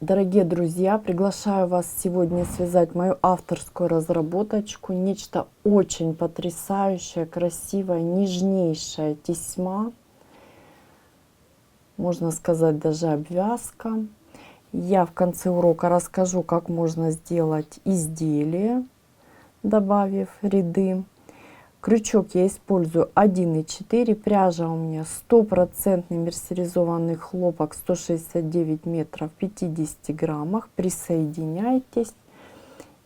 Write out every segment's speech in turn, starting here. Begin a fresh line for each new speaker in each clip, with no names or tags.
Дорогие друзья, приглашаю вас сегодня связать мою авторскую разработочку. Нечто очень потрясающее, красивое, нежнейшая тесьма. Можно сказать, даже обвязка. Я в конце урока расскажу, как можно сделать изделие, добавив ряды. Крючок я использую 1,4. Пряжа у меня 100% мерсеризованный хлопок, 169 метров, 50 граммах. Присоединяйтесь,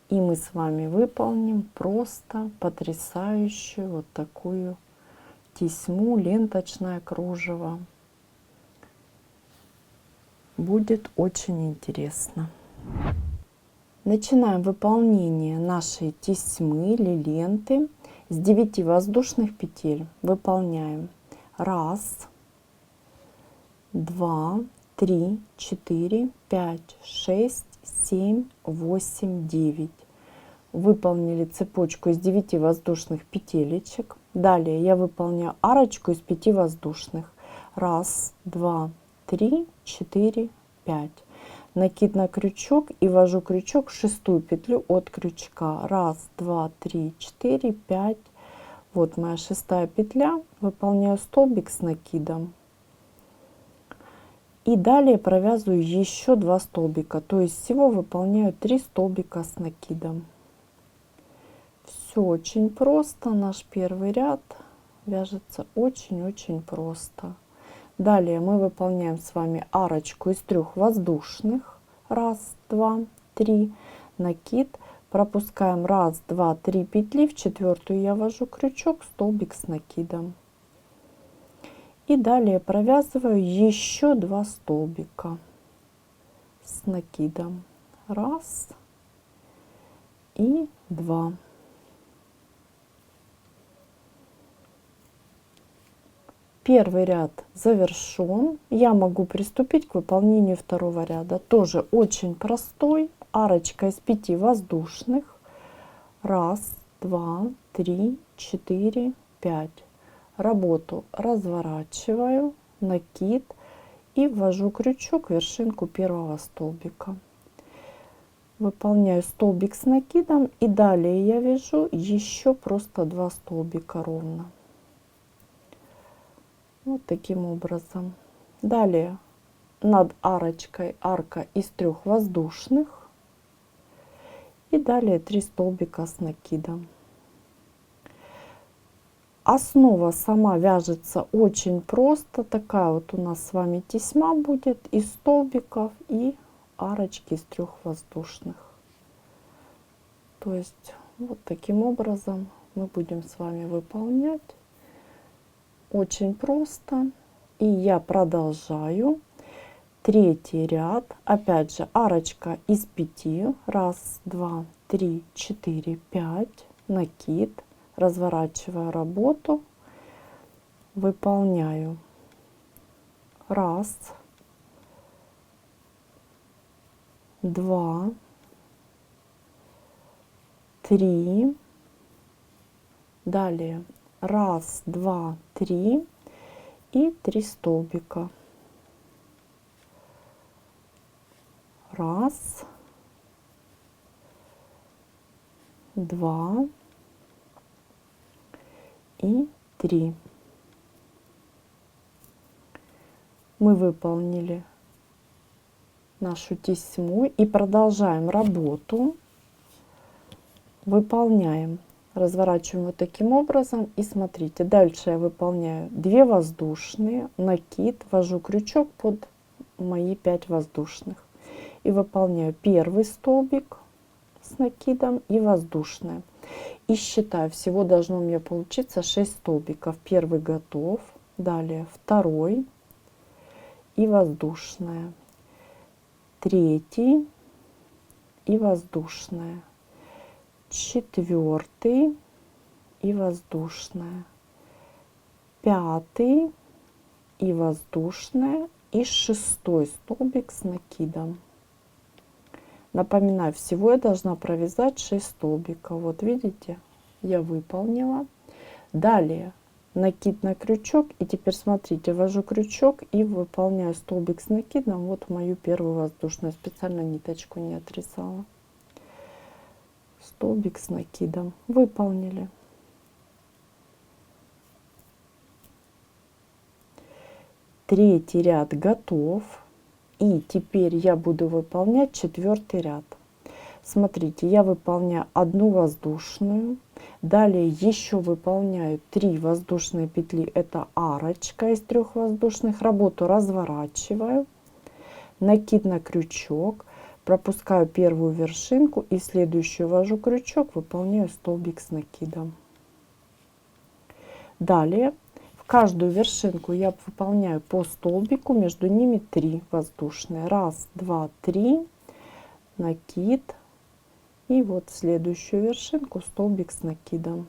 и мы с вами выполним просто потрясающую вот такую тесьму, ленточное кружево. Будет очень интересно. Начинаем выполнение нашей тесьмы или ленты. С 9 воздушных петель выполняем 1, 2, 3, 4, 5, 6, 7, 8, 9. Выполнили цепочку из 9 воздушных петелечек. Далее я выполняю арочку из 5 воздушных. 1, 2, 3, 4, 5. Накид на крючок и ввожу крючок в 6-ю петлю от крючка. 1, 2, 3, 4, 5. Вот моя 6-я петля. Выполняю столбик с накидом. И далее провязываю еще 2 столбика. То есть всего выполняю 3 столбика с накидом. Все очень просто. Наш первый ряд вяжется очень-очень просто. Далее мы выполняем с вами арочку из 3 воздушных. 1, 2, 3. Накид. Пропускаем 1, 2, 3 петли. В 4-ю я ввожу крючок, столбик с накидом. И далее провязываю еще 2 столбика с накидом. 1 и 2. Первый ряд завершен. Я могу приступить к выполнению второго ряда. Тоже очень простой. Арочка из 5 воздушных. 1, 2, 3, 4, 5. Работу разворачиваю, накид и ввожу крючок в вершинку первого столбика. Выполняю столбик с накидом и далее я вяжу еще просто 2 столбика ровно. Вот таким образом. Далее над арочкой арка из 3 воздушных. И далее 3 столбика с накидом. Основа сама вяжется очень просто. Такая вот у нас с вами тесьма будет из столбиков и арочки из 3 воздушных. То есть вот таким образом мы будем с вами выполнять. Очень просто. И я продолжаю. Третий ряд. Опять же арочка из 5. 1, 2, 3, 4, 5. Накид. Разворачиваю работу. Выполняю. 1, 2, 3. Далее 1, 2, 3 и 3 столбика. 1, 2 и 3. Мы выполнили нашу тесьму и продолжаем работу. Выполняем. Разворачиваем вот таким образом. И смотрите, дальше я выполняю 2 воздушные, накид, ввожу крючок под мои 5 воздушных. И выполняю первый столбик с накидом и воздушное. И считаю, всего должно у меня получиться 6 столбиков. Первый готов. Далее второй и воздушное. Третий и воздушное. Четвертый и воздушное. Пятый и воздушное. И 6-й столбик с накидом. Напоминаю, всего я должна провязать 6 столбиков. Вот видите, я выполнила. Далее накид на крючок. И теперь смотрите, ввожу крючок и выполняю столбик с накидом. Вот мою первую воздушную, специально ниточку не отрезала. Столбик с накидом выполнили. Третий ряд готов. И теперь я буду выполнять четвертый ряд. Смотрите, я выполняю одну воздушную, далее еще выполняю 3 воздушные петли, это арочка из 3 воздушных, работу разворачиваю, накид на крючок, пропускаю первую вершинку и следующую ввожу крючок, выполняю столбик с накидом. Далее в каждую вершинку я выполняю по столбику, между ними 3 воздушные, 1, 2, 3, накид. И вот следующую вершинку столбик с накидом.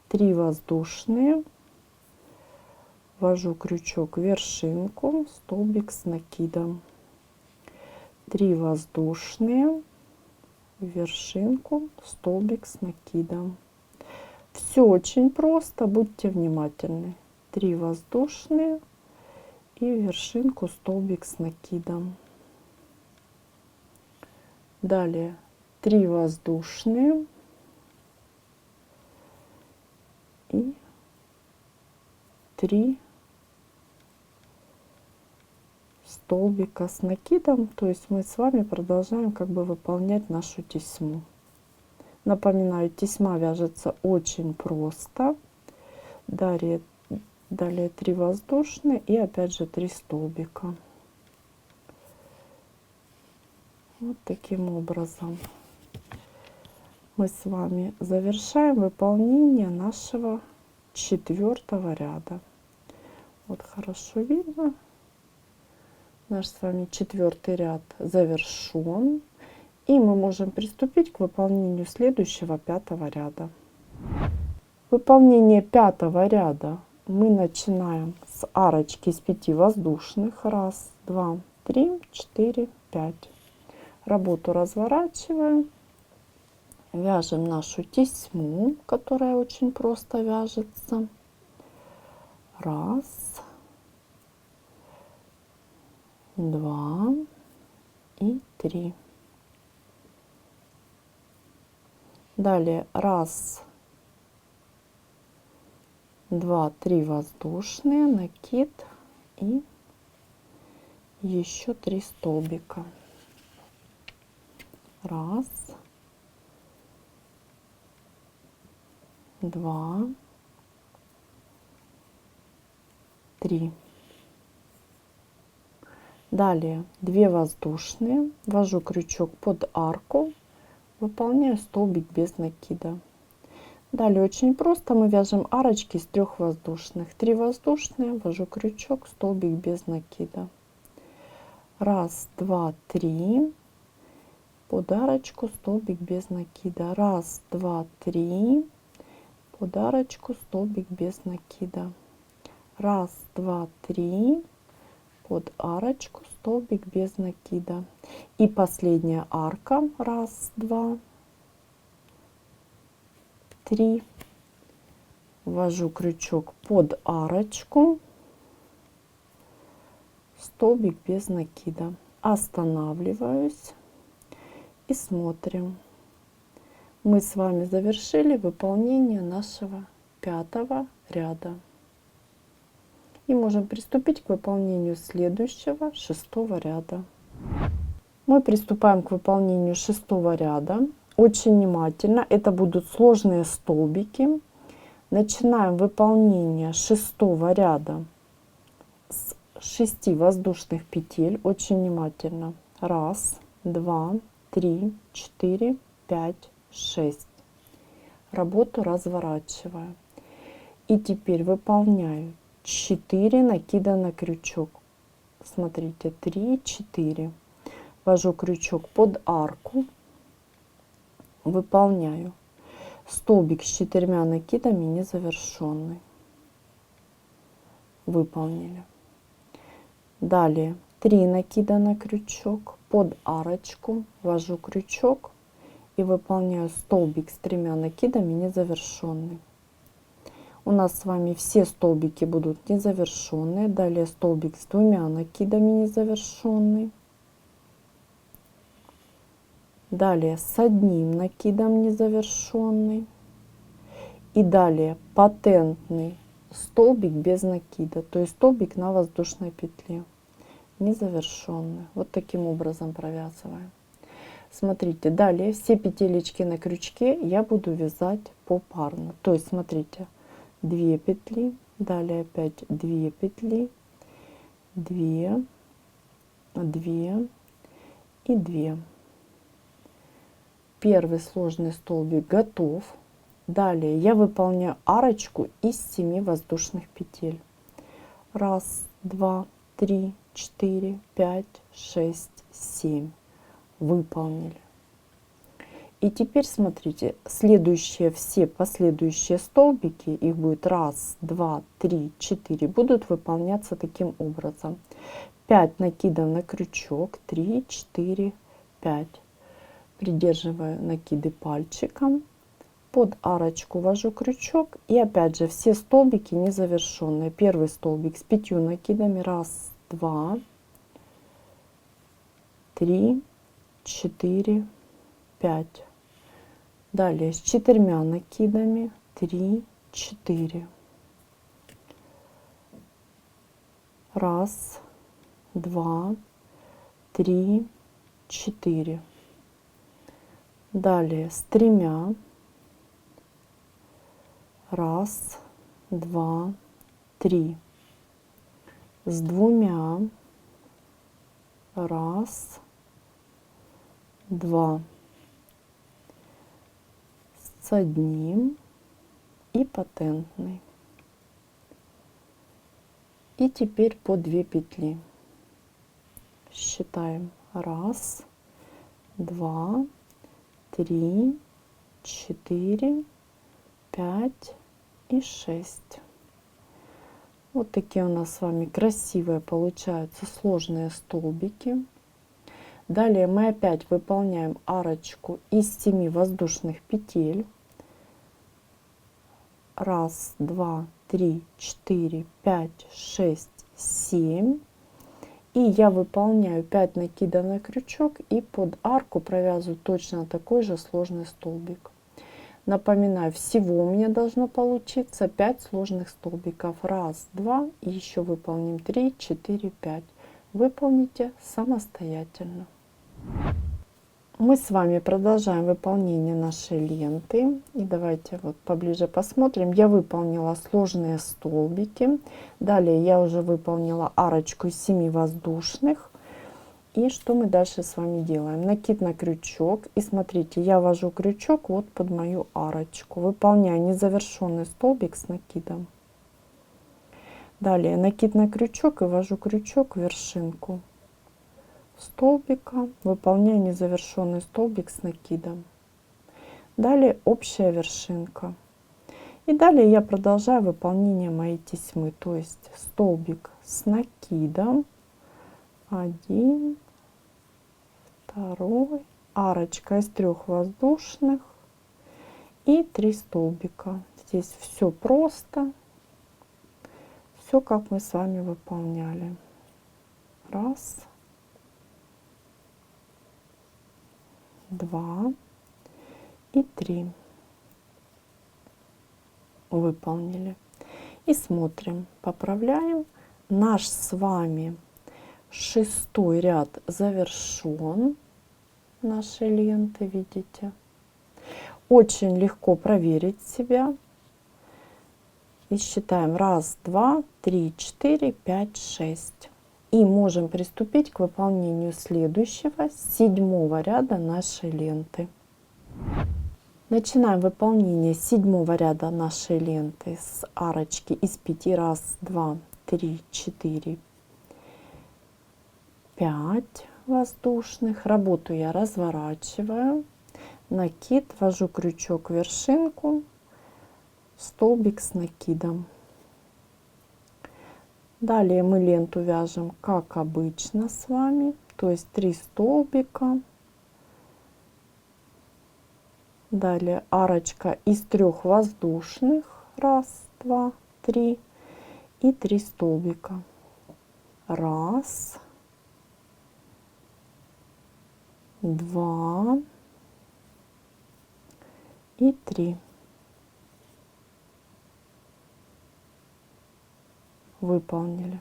3 воздушные, ввожу крючок в вершинку, столбик с накидом. 3 воздушные, в вершинку, столбик с накидом. Все очень просто, будьте внимательны. 3 воздушные и в вершинку столбик с накидом. Далее 3 воздушные и 3 столбика с накидом. То есть мы с вами продолжаем как бы выполнять нашу тесьму. Напоминаю, тесьма вяжется очень просто. Далее 3 воздушные и опять же 3 столбика. Вот таким образом мы с вами завершаем выполнение нашего 4-го ряда. Вот хорошо видно. Наш с вами 4-й ряд завершен. И мы можем приступить к выполнению следующего 5-го ряда. Выполнение 5-го ряда мы начинаем с арочки из 5 воздушных. 1, 2, 3, 4, 5. Работу разворачиваем, вяжем нашу тесьму, которая очень просто вяжется. 1, 2 и 3. Далее 1, 2, 3 воздушные, накид и еще 3 столбика. 1, 2, 3. Далее 2 воздушные, ввожу крючок под арку, выполняю столбик без накида. Далее очень просто, мы вяжем арочки из 3 воздушных. 3 воздушные, ввожу крючок, столбик без накида. 1, 2, 3. Под арочку столбик без накида. 1, 2, 3. Под арочку столбик без накида. 1, 2, 3. Под арочку столбик без накида. И последняя арка. 1, 2, 3. Ввожу крючок под арочку, столбик без накида. Останавливаюсь. И смотрим. Мы с вами завершили выполнение нашего 5-го ряда. И можем приступить к выполнению следующего 6-го ряда. Мы приступаем к выполнению 6-го ряда. Очень внимательно. Это будут сложные столбики. Начинаем выполнение 6-го ряда с 6 воздушных петель. Очень внимательно. 1, 2, 3, 4, 5, 6. Работу разворачиваю. И теперь выполняю 4 накида на крючок. Смотрите, 3, 4. Ввожу крючок под арку. Выполняю столбик с 4 накидами незавершенный. Выполнили. Далее 3 накида на крючок, под арочку ввожу крючок и выполняю столбик с 3 накидами незавершенный. У нас с вами все столбики будут незавершенные. Далее столбик с 2 накидами незавершенный. Далее с 1 накидом незавершенный. И далее патентный столбик без накида, то есть столбик на воздушной петле незавершенный. Вот таким образом провязываем. Смотрите, далее все петелечки на крючке я буду вязать попарно. То есть смотрите, 2 петли, далее опять 2 петли, 2, 2 и 2. Первый сложный столбик готов. Далее я выполняю арочку из 7 воздушных петель. 1, 2, 3, 4, 5, 6, 7. Выполнили. И теперь смотрите, следующие все последующие столбики, их будет 1, 2, 3, 4, будут выполняться таким образом. 5 накидов на крючок, 3, 4, 5. Придерживаю накиды пальчиком, под арочку ввожу крючок, и опять же все столбики незавершенные. Первый столбик с 5 накидами, 1, 2, 3, 4, 5. Далее с 4 накидами, 3, 4. 1, 2, 3, 4. Далее с 3. 1, 2, 3. С 2. 1, 2. С 1 и патентный. И теперь по 2 петли. Считаем. 1, 2, 3, 4, 5 и 6. Вот такие у нас с вами красивые получаются сложные столбики. Далее мы опять выполняем арочку из 7 воздушных петель. 1, 2, 3, 4, 5, 6, 7. И я выполняю 5 накидов на крючок и под арку провязываю точно такой же сложный столбик. Напоминаю, всего у меня должно получиться 5 сложных столбиков. 1, 2 и еще выполним 3, 4, 5. Выполните самостоятельно. Мы с вами продолжаем выполнение нашей ленты. И давайте вот поближе посмотрим. Я выполнила сложные столбики. Далее я уже выполнила арочку из 7 воздушных. И что мы дальше с вами делаем? Накид на крючок. И смотрите, я ввожу крючок вот под мою арочку. Выполняю незавершенный столбик с накидом. Далее накид на крючок и ввожу крючок в вершинку столбика, выполняю незавершенный столбик с накидом. Далее общая вершинка. И далее я продолжаю выполнение моей тесьмы, то есть столбик с накидом, 1, 2, арочка из 3 воздушных и 3 столбика. Здесь все просто, все как мы с вами выполняли. 1, 2 и 3 выполнили. И смотрим, поправляем. Наш с вами 6-й ряд завершен нашей ленты, видите. Очень легко проверить себя. И считаем 1, 2, 3, 4, 5, 6. И можем приступить к выполнению следующего 7-го ряда нашей ленты. Начинаем выполнение 7-го ряда нашей ленты с арочки из 5. 1, 2, 3, 4, 5 воздушных. Работу я разворачиваю. Накид, ввожу крючок в вершинку, столбик с накидом. Далее мы ленту вяжем как обычно с вами, то есть 3 столбика, Далее арочка из 3 воздушных. Раз, два, три. И 3 столбика. Раз, два и 3. Выполнили.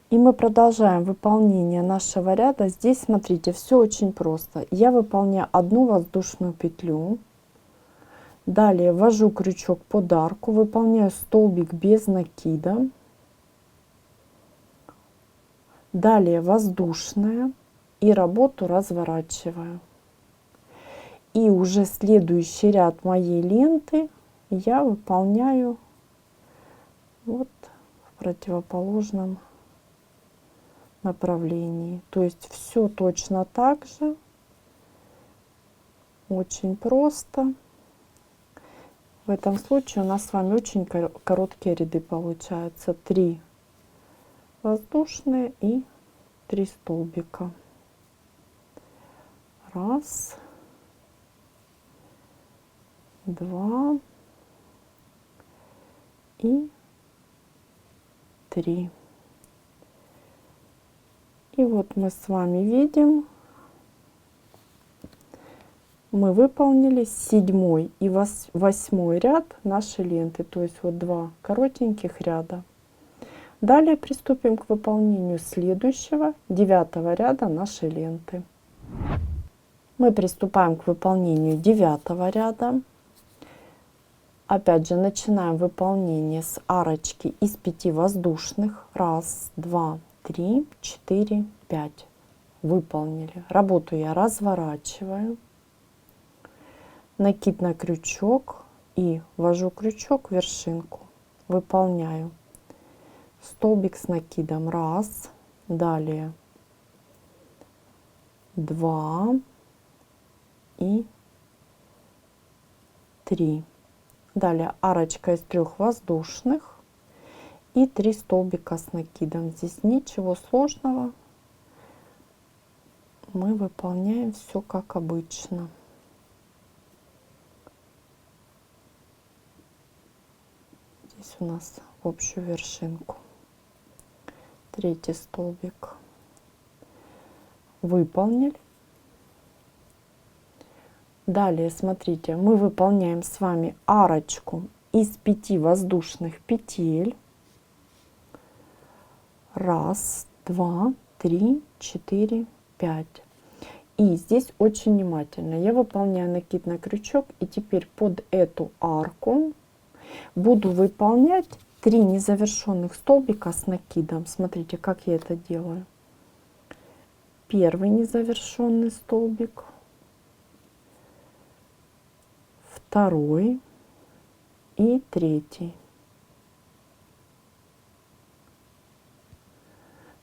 И мы продолжаем выполнение нашего ряда. Здесь, смотрите, все очень просто. Я выполняю одну воздушную петлю. Далее ввожу крючок под арку, выполняю столбик без накида. Далее воздушная и работу разворачиваю. И уже следующий ряд моей ленты я выполняю вот в противоположном направлении. То есть все точно так же. Очень просто. В этом случае у нас с вами очень короткие ряды получаются. 3 воздушные и 3 столбика. Раз, два и 3. И вот мы с вами видим, мы выполнили 7 и 8 ряд нашей ленты, то есть вот 2 коротеньких ряда. Далее приступим к выполнению следующего 9 ряда нашей ленты. Мы приступаем к выполнению 9 ряда. Опять же начинаем выполнение с арочки из 5 воздушных. Раз, два, 3, 4, 5. Выполнили. Работу я разворачиваю. Накид на крючок и ввожу крючок в вершинку. Выполняю столбик с накидом. Раз. Далее 2 и 3. Далее арочка из 3 воздушных и 3 столбика с накидом. Здесь ничего сложного. Мы выполняем все как обычно. Здесь у нас в общую вершинку. 3 столбик. Выполнили. Далее, смотрите, мы выполняем с вами арочку из 5 воздушных петель. Раз, два, 3, 4, 5. И здесь очень внимательно. Я выполняю накид на крючок. И теперь под эту арку буду выполнять 3 незавершенных столбика с накидом. Смотрите, как я это делаю. Первый незавершенный столбик. Второй и 3.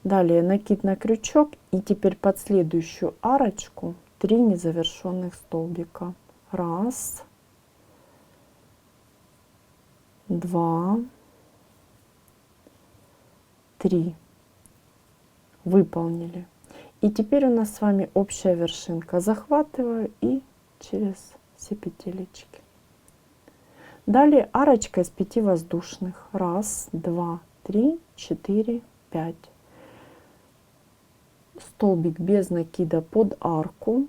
Далее накид на крючок и теперь под следующую арочку 3 незавершенных столбика. Раз, два, 3. Выполнили. И теперь у нас с вами общая вершинка. Захватываю и через все петелечки. Далее арочка из 5 воздушных. Раз, два, 3, 4, 5. Столбик без накида под арку.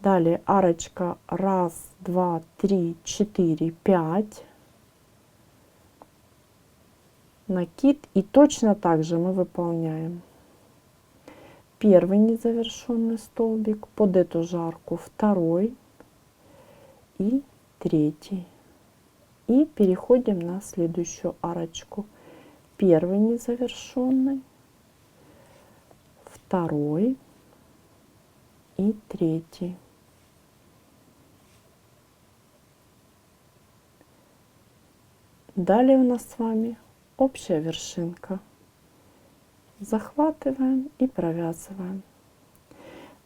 Далее арочка 1, 2, 3, 4, 5. Накид. И точно так же мы выполняем первый незавершенный столбик, под эту же арку второй и 3. И переходим на следующую арочку. Первый незавершенный, второй и 3. Далее у нас с вами общая вершинка. Захватываем и провязываем.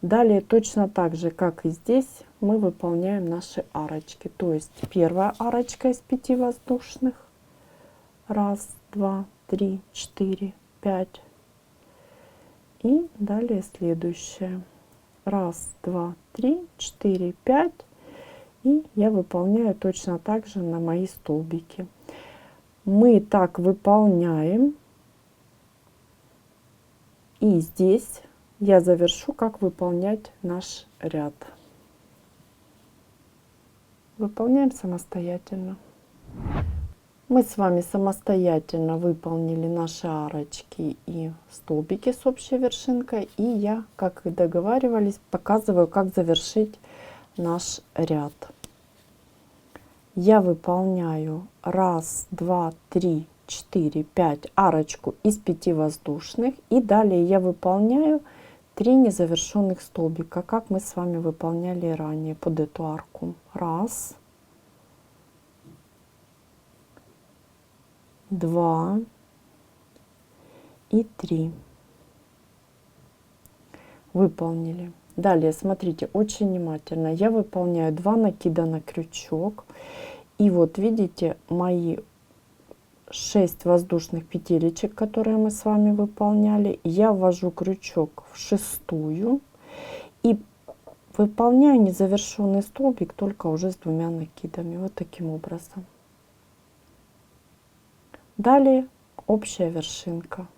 Далее точно так же, как и здесь, мы выполняем наши арочки. То есть первая арочка из 5 воздушных. Раз, два, 3, 4, 5. И далее следующее. Раз, два, три, четыре, пять. И я выполняю точно так же на мои столбики. Мы так выполняем. И здесь я завершу, как выполнять наш ряд. Выполняем самостоятельно. Мы с вами самостоятельно выполнили наши арочки и столбики с общей вершинкой. И я, как и договаривались, показываю, как завершить наш ряд. Я выполняю 1, 2, 3, 4, 5 арочку из 5 воздушных. И далее я выполняю 3 незавершенных столбика, как мы с вами выполняли ранее под эту арку. 1, 2 и 3. Выполнили. Далее, смотрите, очень внимательно. Я выполняю 2 накида на крючок. И вот видите, мои 6 воздушных петелечек, которые мы с вами выполняли. Я ввожу крючок в 6-ю и выполняю незавершенный столбик только уже с 2 накидами. Вот таким образом. Далее общая вершинка.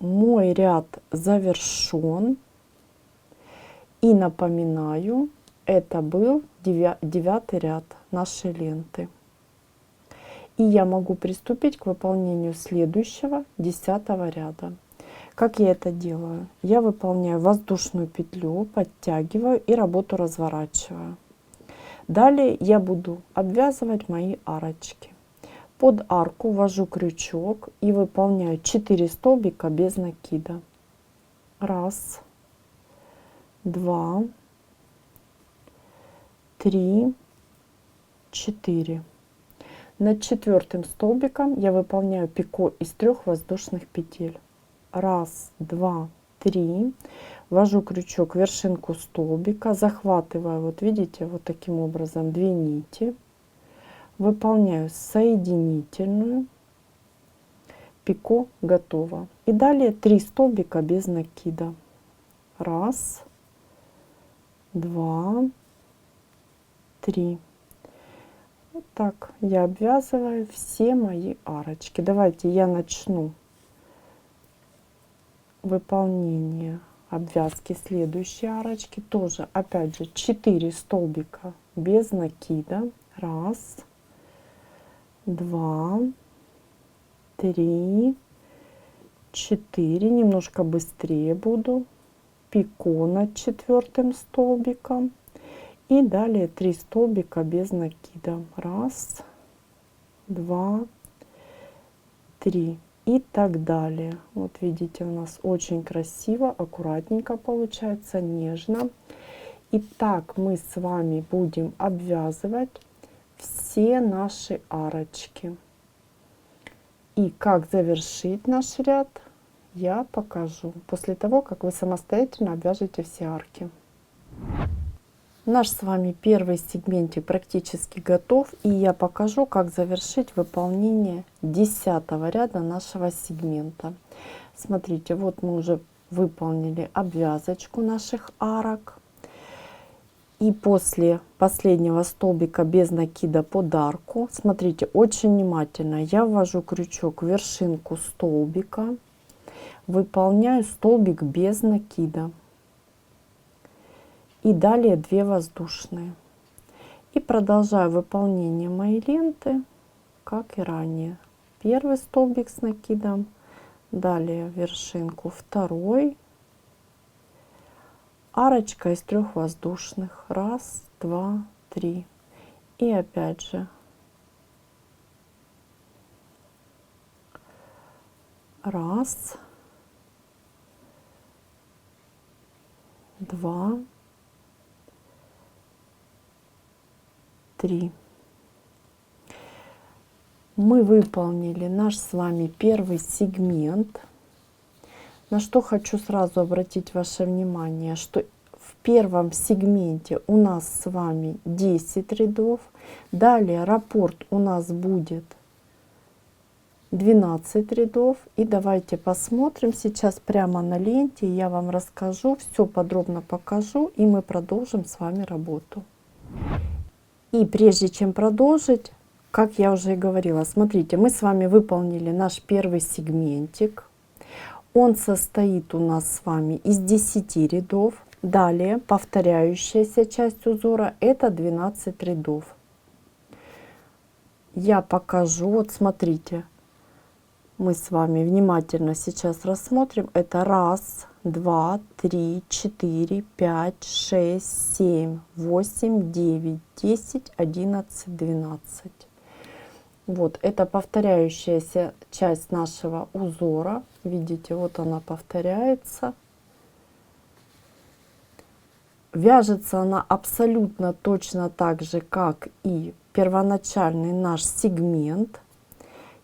Мой ряд завершен. И напоминаю, это был 9-й ряд нашей ленты. И я могу приступить к выполнению следующего 10-го ряда. Как я это делаю? Я выполняю воздушную петлю, подтягиваю и работу разворачиваю. Далее я буду обвязывать мои арочки. Под арку ввожу крючок и выполняю 4 столбика без накида. 1, 2, 3, 4. Над 4-м столбиком я выполняю пико из 3 воздушных петель. 1, 2, 3. Ввожу крючок в вершинку столбика, захватываю, вот видите, вот таким образом 2 нити. Выполняю соединительную, пико готово. И далее 3 столбика без накида. 1, 2, 3. Вот так я обвязываю все мои арочки. Давайте я начну выполнение обвязки следующей арочки. Тоже опять же 4 столбика без накида. 1, 2, 3, 4. Немножко быстрее буду. Пико над 4-м столбиком. И далее 3 столбика без накида. 1, 2, 3. И так далее. Вот видите, у нас очень красиво, аккуратненько получается, нежно. И так мы с вами будем обвязывать все наши арочки. И как завершить наш ряд, я покажу после того, как вы самостоятельно обвяжете все арки. Наш с вами первый сегментик практически готов, и я покажу, как завершить выполнение 10-го ряда нашего сегмента. Смотрите, вот мы уже выполнили обвязочку наших арок. И после последнего столбика без накида под арку, смотрите, очень внимательно, я ввожу крючок в вершинку столбика, выполняю столбик без накида. И далее 2 воздушные. И продолжаю выполнение моей ленты, как и ранее. Первый столбик с накидом, далее вершинку 2, арочка из 3 воздушных. 1, 2, 3. И опять же 1, 2, 3. Мы выполнили наш с вами первый сегмент. На что хочу сразу обратить ваше внимание, что в первом сегменте у нас с вами 10 рядов. Далее раппорт у нас будет 12 рядов. И давайте посмотрим сейчас прямо на ленте. Я вам расскажу, все подробно покажу, и мы продолжим с вами работу. И прежде чем продолжить, как я уже и говорила, смотрите, мы с вами выполнили наш первый сегментик. Он состоит у нас с вами из 10 рядов. Далее повторяющаяся часть узора — это 12 рядов. Я покажу, вот смотрите, мы с вами внимательно сейчас рассмотрим. Это 1, 2, 3, 4, 5, 6, 7, 8, 9, 10, 11, 12. Вот это повторяющаяся часть нашего узора. Видите, вот она повторяется. Вяжется она абсолютно точно так же, как и первоначальный наш сегмент.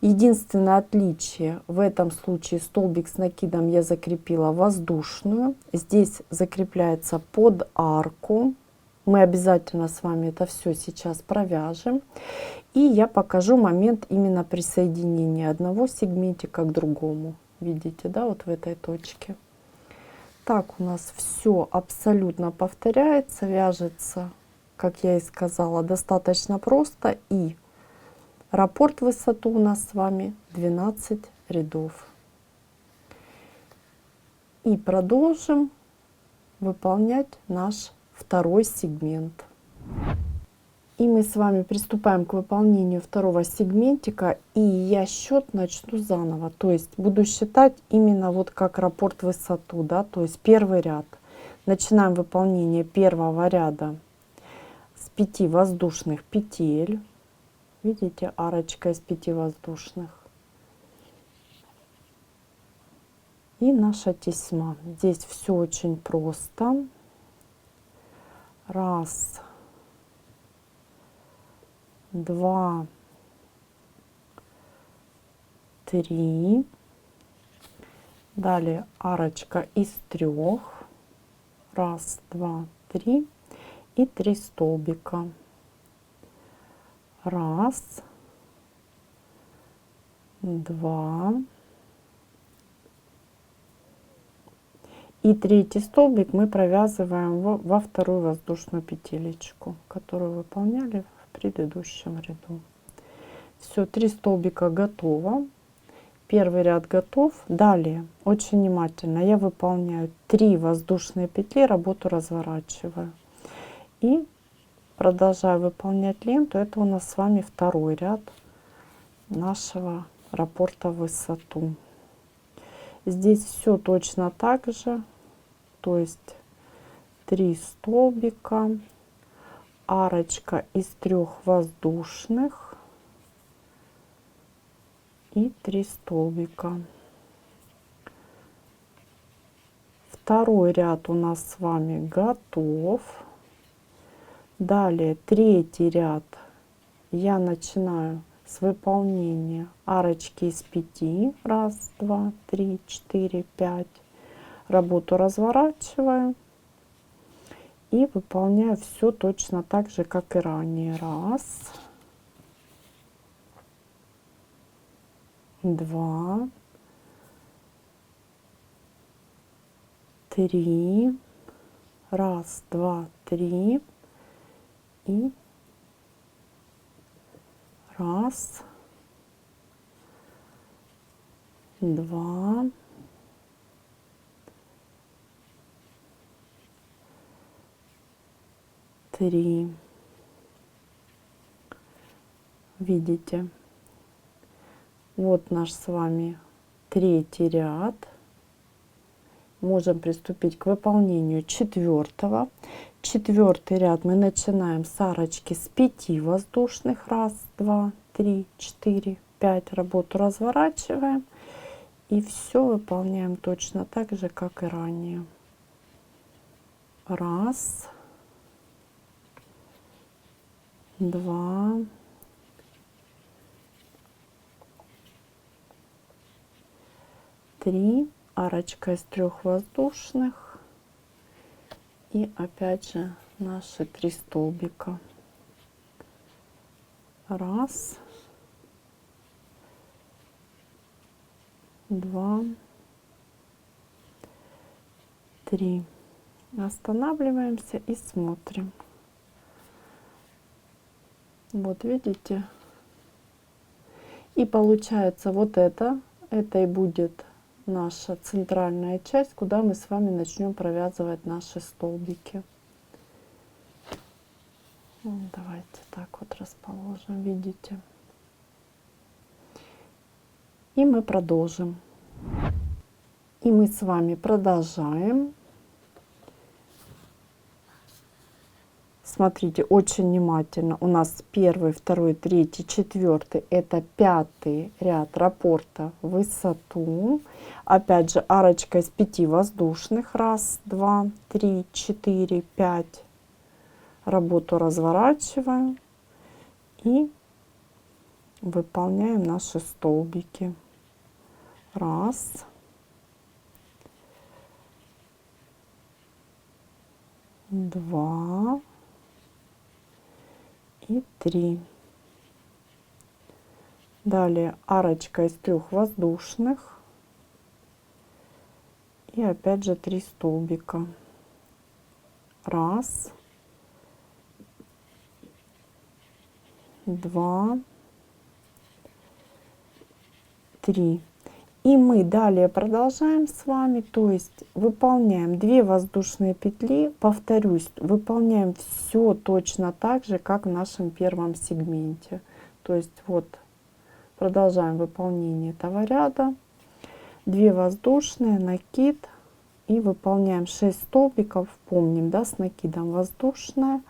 Единственное отличие: в этом случае столбик с накидом я закрепила воздушную. Здесь закрепляется под арку. Мы обязательно с вами это все сейчас провяжем. И я покажу момент именно присоединения одного сегментика к другому. Видите, да, вот в этой точке. Так у нас все абсолютно повторяется, вяжется, как я и сказала, достаточно просто. И раппорт в высоту у нас с вами 12 рядов. И продолжим выполнять наш второй сегмент. И мы с вами приступаем к выполнению второго сегментика. И я счет начну заново. То есть буду считать именно вот как раппорт в высоту, да, то есть первый ряд. Начинаем выполнение первого ряда с 5 воздушных петель. Видите, арочка из 5 воздушных. И наша тесьма. Здесь все очень просто. 1, 2, 3. Далее арочка из 3. 1, 2, 3. И 3 столбика. 1, 2. И третий столбик мы провязываем во вторую воздушную петелечку, которую выполняли в предыдущем ряду. Все, 3 столбика готово. Первый ряд готов. Далее очень внимательно я выполняю 3 воздушные петли, работу разворачиваю и продолжаю выполнять ленту. Это у нас с вами второй ряд нашего раппорта в высоту. Здесь все точно так же, то есть 3 столбика, арочка из 3 воздушных и 3 столбика. Второй ряд у нас с вами готов. Далее третий ряд я начинаю с выполнения арочки из 5. 1, 2, 3, 4, 5. Работу разворачиваю и выполняю все точно так же, как и ранее. 1, 2, 3. 1, 2, 3. И 1, 2, 3. Видите, вот наш с вами третий ряд. Можем приступить к выполнению четвертого. Четвертый ряд мы начинаем с арочки с 5 воздушных. 1, 2, 3, 4, 5. Работу разворачиваем и все выполняем точно так же, как и ранее. 1, 2, 3. Арочка из 3 воздушных и опять же наши 3 столбика. 1, 2, 3. Останавливаемся и смотрим. Вот видите? И получается вот это и будет наша центральная часть, куда мы с вами начнем провязывать наши столбики. Давайте так вот расположим, видите? И мы продолжим. И мы с вами продолжаем. Смотрите очень внимательно. У нас первый, второй, третий, четвертый. Это пятый ряд раппорта в высоту. Опять же арочка из 5 воздушных. Раз, два, три, четыре, 5. Работу разворачиваем и выполняем наши столбики. Раз. Два. И 3. Далее арочка из 3 воздушных. И опять же 3 столбика. Раз. Два. 3. И мы далее продолжаем с вами, то есть выполняем 2 воздушные петли, повторюсь, выполняем все точно так же, как в нашем первом сегменте. То есть вот продолжаем выполнение этого ряда, 2 воздушные, накид, и выполняем 6 столбиков, помним, да, с накидом воздушная,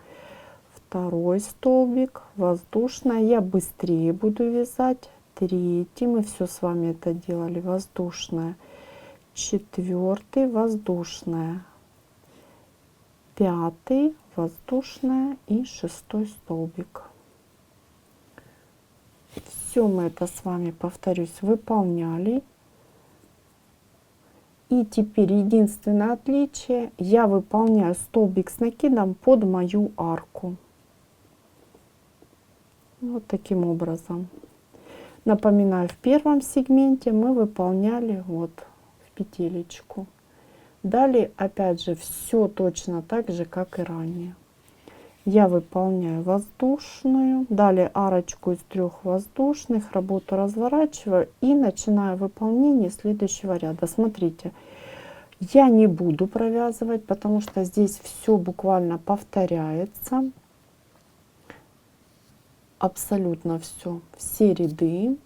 второй столбик, воздушная, я быстрее буду вязать. Третий, мы все с вами это делали, воздушная, четвертый, воздушная, пятый, воздушная и шестой столбик. Все мы это с вами, повторюсь, выполняли. И теперь единственное отличие, я выполняю столбик с накидом под мою арку. Вот таким образом. Напоминаю, в первом сегменте мы выполняли вот в петелечку. Далее опять же все точно так же, как и ранее. Я выполняю воздушную, далее арочку из 3 воздушных, работу разворачиваю и начинаю выполнение следующего ряда. Смотрите, я не буду провязывать, потому что здесь все буквально повторяется. Абсолютно все ряды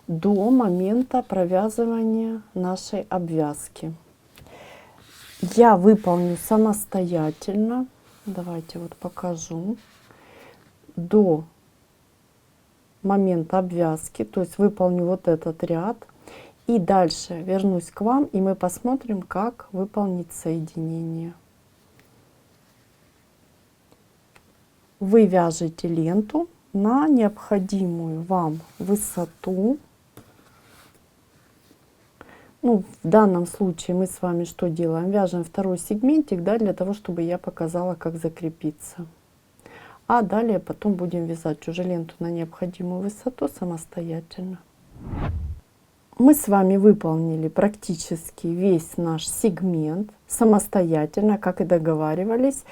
до момента провязывания нашей обвязки. Я выполню самостоятельно, давайте вот покажу, до момента обвязки, то есть выполню вот этот ряд и дальше вернусь к вам, и мы посмотрим, как выполнить соединение. Вы вяжете ленту на необходимую вам высоту. Ну, в данном случае мы с вами что делаем? Вяжем второй сегментик, да, для того, чтобы я показала, как закрепиться. А далее потом будем вязать уже ленту на необходимую высоту самостоятельно. Мы с вами выполнили практически весь наш сегмент самостоятельно, как и договаривались.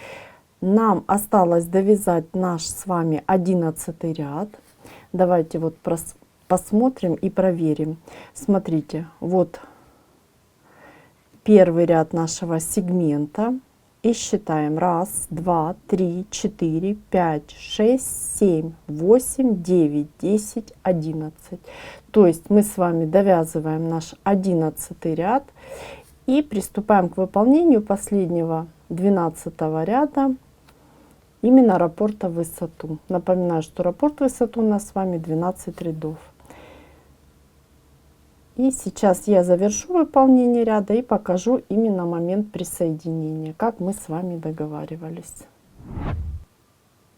Нам осталось довязать наш с вами 11 ряд. Давайте вот посмотрим и проверим. Смотрите, вот первый ряд нашего сегмента. И считаем 1, 2, 3, 4, 5, 6, 7, 8, 9, 10, 11. То есть мы с вами довязываем наш 11 ряд и приступаем к выполнению последнего 12 ряда. Именно раппорта в высоту. Напоминаю, что раппорт в высоту у нас с вами 12 рядов. И сейчас я завершу выполнение ряда и покажу именно момент присоединения, как мы с вами договаривались.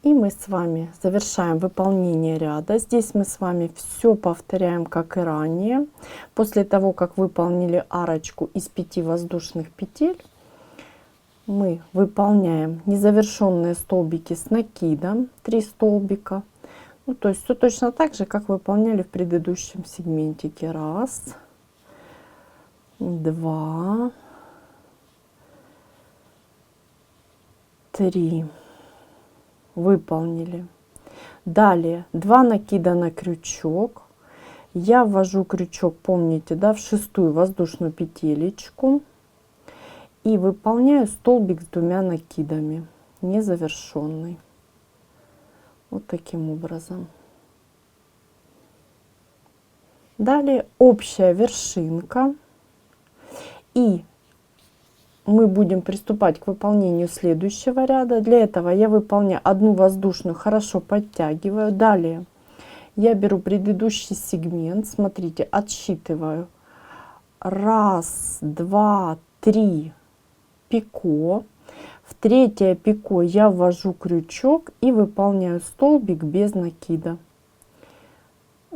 И мы с вами завершаем выполнение ряда. Здесь мы с вами все повторяем, как и ранее. После того, как выполнили арочку из 5 воздушных петель, мы выполняем незавершенные столбики с накидом, 3 столбика. Ну, то есть все точно так же, как выполняли в предыдущем сегментике. 1, 2, 3. Выполнили. Далее 2 накида на крючок. Я ввожу крючок, помните, да, в 6-ю воздушную петелечку и выполняю столбик с 2 накидами, незавершенный. Вот таким образом. Далее общая вершинка. И мы будем приступать к выполнению следующего ряда. Для этого я выполняю 1 воздушную, хорошо подтягиваю. Далее я беру предыдущий сегмент, смотрите, отсчитываю. 1, 2, 3 пико. В 3-е пико я ввожу крючок и выполняю столбик без накида.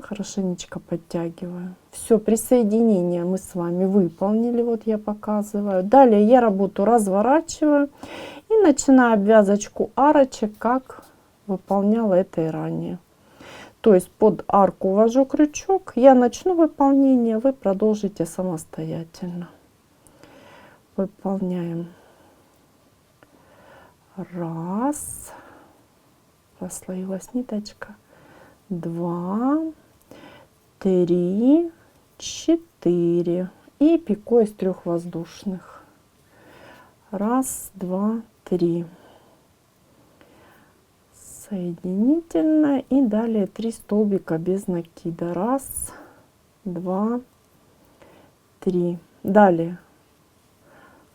Хорошенечко подтягиваю. Все, присоединение мы с вами выполнили. Вот я показываю. Далее я работу разворачиваю и начинаю обвязочку арочек, как выполняла это и ранее. То есть под арку ввожу крючок, я начну выполнение, вы продолжите самостоятельно. Выполняем. 1, расслоилась ниточка, 2, 3, 4 и пико из 3 воздушных. 1, 2, 3. Соединительная и далее 3 столбика без накида. 1, 2, 3. Далее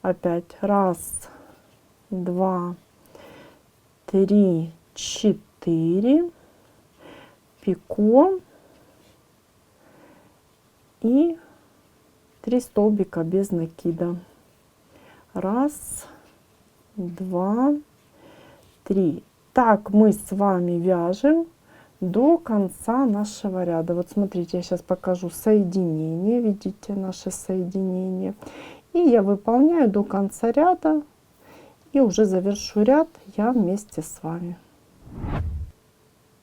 опять 1, 2, 3, 4 пико и 3 столбика без накида. 1, 2, 3. Так мы с вами вяжем до конца нашего ряда. Вот смотрите, я сейчас покажу соединение. Видите наше соединение. И я выполняю до конца ряда. И уже завершу ряд я вместе с вами.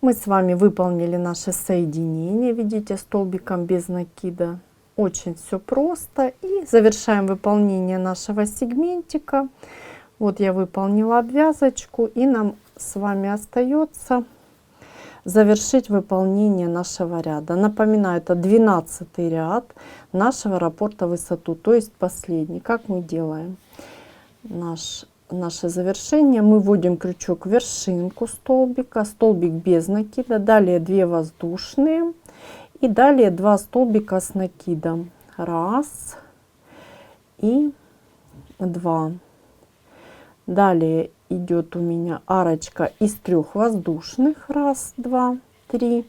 Мы с вами выполнили наше соединение. Видите, столбиком без накида. Очень все просто. И завершаем выполнение нашего сегментика. Вот я выполнила обвязочку. И нам с вами остается завершить выполнение нашего ряда. Напоминаю, это 12-й ряд нашего раппорта в высоту, то есть последний. Как мы делаем наше завершение? Мы вводим крючок в вершинку столбика, столбик без накида, далее 2 воздушные и далее 2 столбика с накидом. 1 и 2. Далее идет у меня арочка из 3 воздушных. 1, 2, 3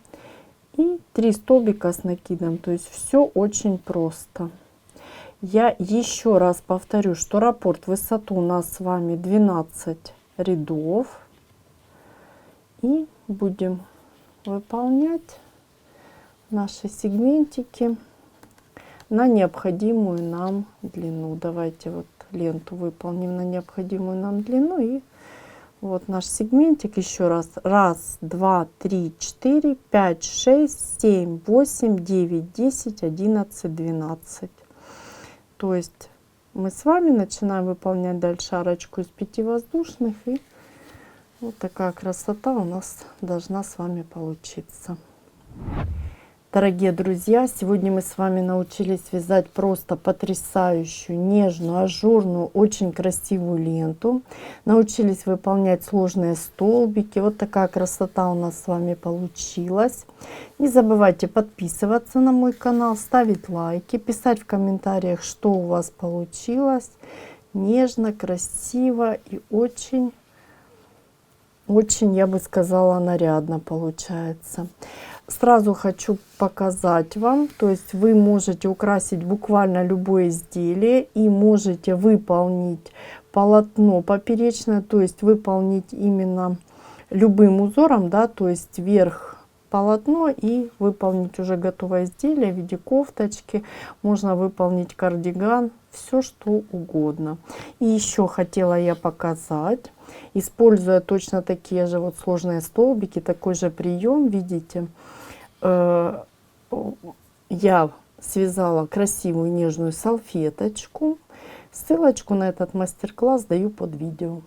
и 3 столбика с накидом. То есть все очень просто. Я еще раз повторю, что раппорт в высоту у нас с вами 12 рядов. И будем выполнять наши сегментики на необходимую нам длину. Давайте вот ленту выполним на необходимую нам длину. И вот наш сегментик еще раз. 1, 2, 3, 4, 5, 6, 7, 8, 9, 10, 11, 12. То есть мы с вами начинаем выполнять дальше арочку из 5 воздушных. И вот такая красота у нас должна с вами получиться. Дорогие друзья, сегодня мы с вами научились вязать просто потрясающую, нежную, ажурную, очень красивую ленту. Научились выполнять сложные столбики. Вот такая красота у нас с вами получилась. Не забывайте подписываться на мой канал, ставить лайки, писать в комментариях, что у вас получилось. Нежно, красиво и очень, я бы сказала, нарядно получается. Сразу хочу показать вам, то есть вы можете украсить буквально любое изделие и можете выполнить полотно поперечное, то есть выполнить именно любым узором, да, то есть верх полотно и выполнить уже готовое изделие в виде кофточки, можно выполнить кардиган, все что угодно. И еще хотела я показать, используя точно такие же вот сложные столбики, такой же прием, видите, я связала красивую нежную салфеточку. Ссылочку на этот мастер-класс даю под видео.